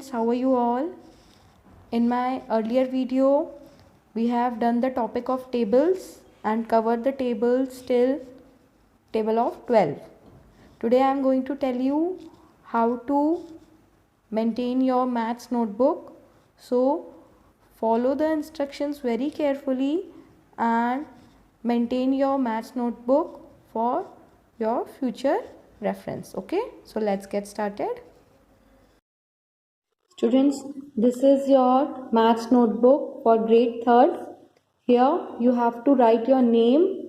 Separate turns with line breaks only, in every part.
students, how are you all? In my earlier video, we have done the topic of tables and covered the tables till table of 12. Today I am going to tell you how to maintain your maths notebook. So follow the instructions very carefully and maintain your maths notebook for your future reference. Okay, so let's get started. Students, this is your maths notebook for grade 3rd. Here you have to write your name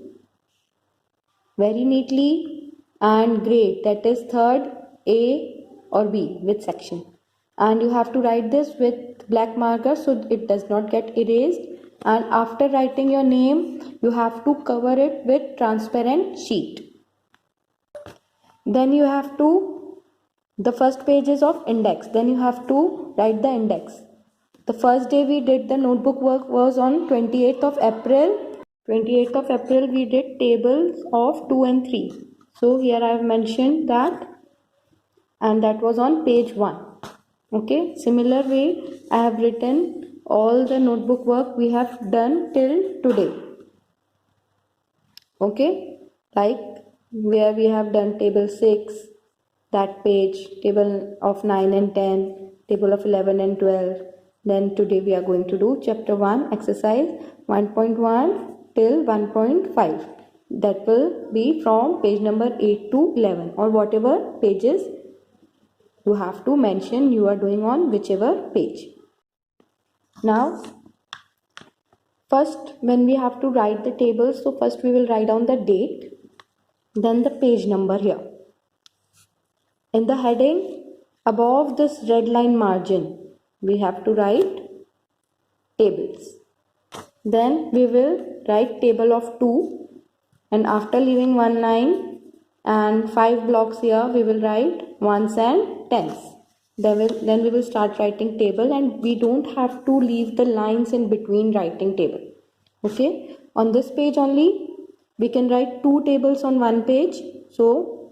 very neatly and grade, that is 3rd, A or B, which section. And you have to write this with black marker so it does not get erased. And after writing your name, you have to cover it with transparent sheet. Then you have to, the first page is of index. Then you have to write the index. The first day we did the notebook work was on 28th of April. 28th of April we did tables of 2 and 3. So here I have mentioned that, and that was on page 1. Okay, similar way I have written all the notebook work we have done till today. Okay, like where we have done table 6, that page, table of 9 and 10, table of 11 and 12. Then today we are going to do chapter 1, exercise 1.1 till 1.5. That will be from page number 8 to 11, or whatever pages you have to mention you are doing on whichever page. Now, first when we have to write the tables, so first we will write down the date, then the page number here. In the heading, above this red line margin, we have to write tables. Then we will write table of 2, and after leaving one line and 5 blocks here, we will write ones and tens. Then we will start writing table, and we don't have to leave the lines in between writing table. Okay, on this page only we can write 2 tables on one page. So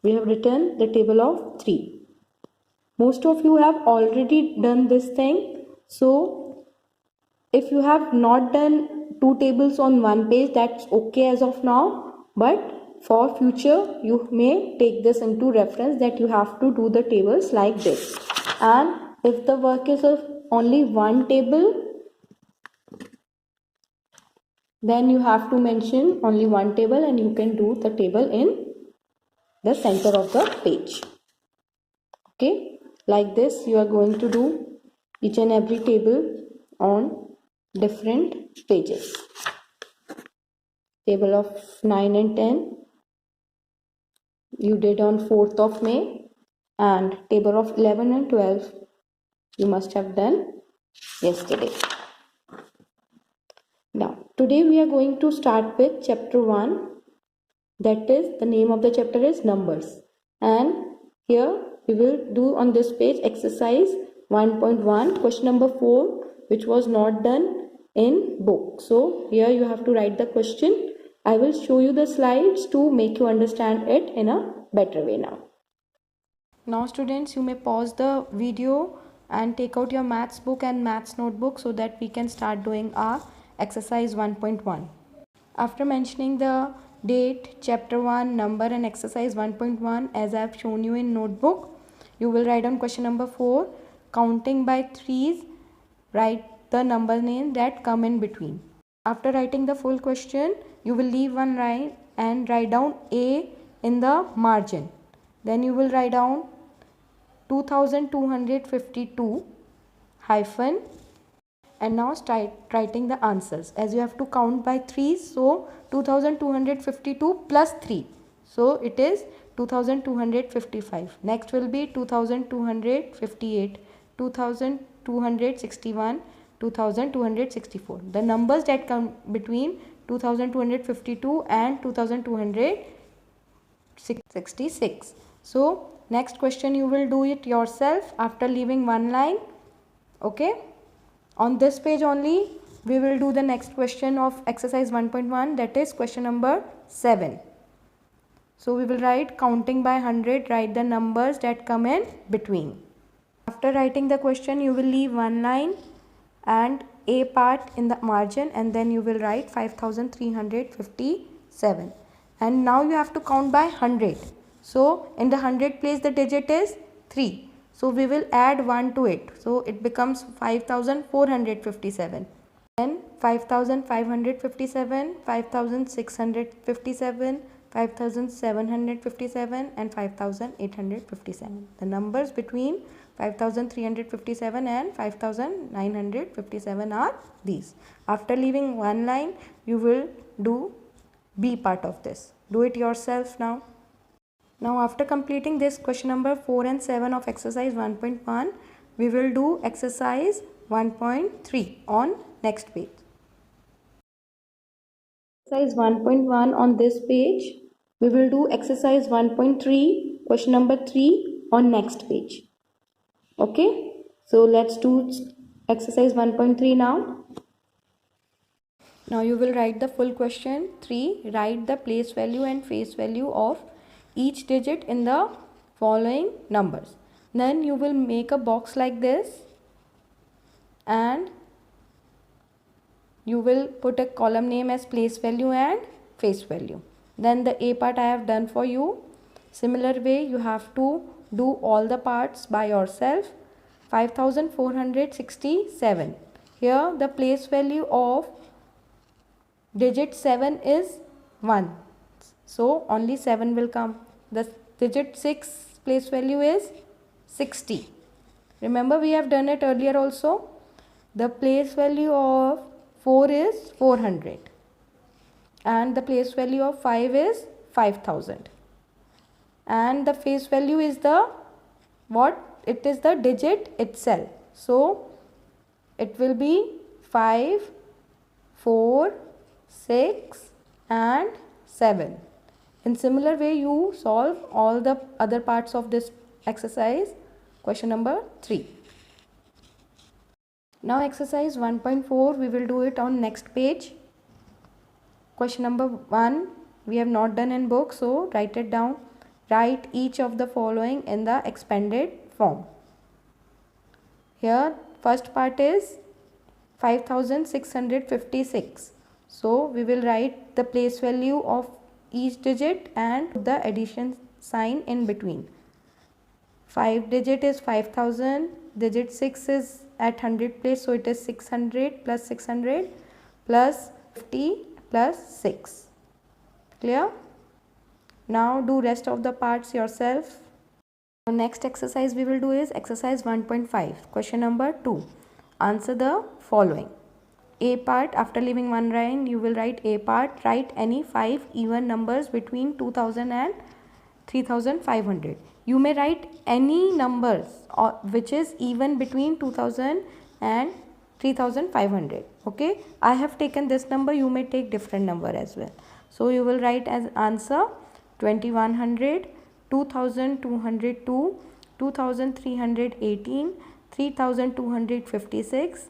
we have written the table of 3. Most of you have already done this thing. So if you have not done 2 tables on one page, that's okay as of now. But for future, you may take this into reference that you have to do the tables like this. And if the work is of only one table, then you have to mention only one table, and you can do the table in the center of the page. Okay, like this you are going to do each and every table on different pages. Table of 9 and 10 you did on 4th of May, and table of 11 and 12 you must have done yesterday. Now today we are going to start with chapter 1, that is, the name of the chapter is numbers, and here we will do on this page exercise 1.1 question number 4, which was not done in book. So here you have to write the question. I will show you the slides to make you understand it in a better way now. Now students, you may pause the video and take out your maths book and maths notebook so that we can start doing our exercise 1.1. After mentioning the date, chapter 1, number and exercise 1.1 as I have shown you in notebook, you will write on question number 4, counting by threes, write the number name that come in between. After writing the full question, you will leave one line and write down A in the margin. Then you will write down 2252 hyphen, and now start writing the answers. As you have to count by threes, so 2252 plus 3, so it is 2255. Next will be 2258, 2261, 2264. The numbers that come between 2252 and 2266. So next question you will do it yourself after leaving one line. Okay, on this page only we will do the next question of exercise 1.1, that is question number 7. So we will write counting by 100, write the numbers that come in between. After writing the question, you will leave one line and a part in the margin, and then you will write 5357. And now you have to count by 100. So in the 100 place the digit is 3. So we will add 1 to it. So it becomes 5457. Then 5557, 5657, 5757 and 5857. The numbers between 5357 and 5957 are these. After leaving one line, you will do B part of this. Do it yourself now. Now after completing this question number 4 and 7 of exercise 1.1, we will do exercise 1.3 on next page. Exercise 1.1 on this page. We will do exercise 1.3 question number 3 on next page. Okay, so let's do exercise 1.3 now. Now you will write the full question 3. Write the place value and face value of each digit in the following numbers. Then you will make a box like this and you will put a column name as place value and face value. Then the A part I have done for you. Similar way you have to do all the parts by yourself. 5467. Here the place value of digit 7 is 1. So only 7 will come. The digit 6 place value is 60. Remember we have done it earlier also. The place value of 4 is 400 and the place value of 5 is 5000 and the face value is the what? It is the digit itself. So it will be 5, 4, 6 and 7. In similar way you solve all the other parts of this exercise question number 3. Now exercise 1.4 we will do it on next page. Question number 1 we have not done in book, so write it down. Write each of the following in the expanded form. Here first part is 5656. So we will write the place value of each digit and the addition sign in between. 5 digit is 5000, digit 6 is at 100 place, so it is 600 plus 600 plus 50 plus 6. Clear? Now do rest of the parts yourself. The next exercise we will do is exercise 1.5. Question number 2. Answer the following. A part, after leaving one line, you will write A part. Write any 5 even numbers between 2000 and 3500. You may write any numbers which is even between 2000 and 3500. Okay, I have taken this number, you may take different number as well. So you will write as answer 2100, 2202, 2318, 3256,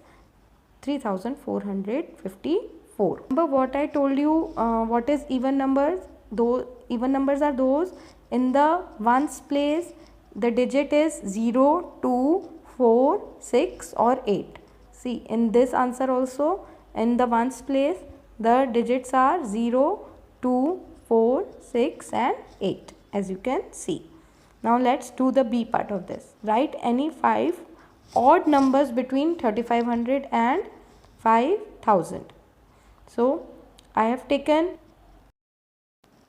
3454. Remember what I told you, what is even numbers? Those even numbers are those in the ones place the digit is 0, 2, 4, 6 or 8. See, in this answer also in the ones place the digits are 0, 2, 4, 6 and 8, as you can see. Now let's do the B part of this. Write any 5 odd numbers between 3500 and 5000. So I have taken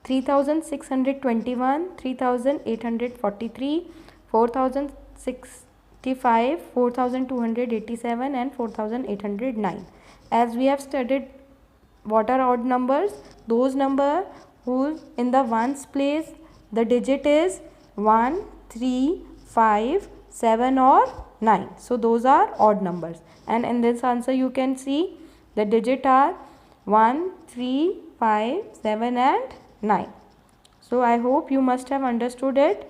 3621, 3843, 4065, 4287 and 4809. As we have studied what are odd numbers, those number whose in the ones place the digit is 1, 3, 5, 7 or 9. So those are odd numbers, and in this answer you can see the digit are 1, 3, 5, 7 and 9. So I hope you must have understood it.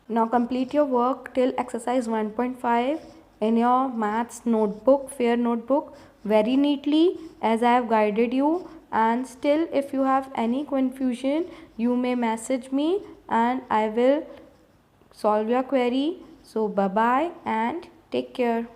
Now complete your work till exercise 1.5 in your maths notebook, fair notebook, very neatly as I have guided you. And still if you have any confusion, you may message me and I will solve your query So bye bye and take care.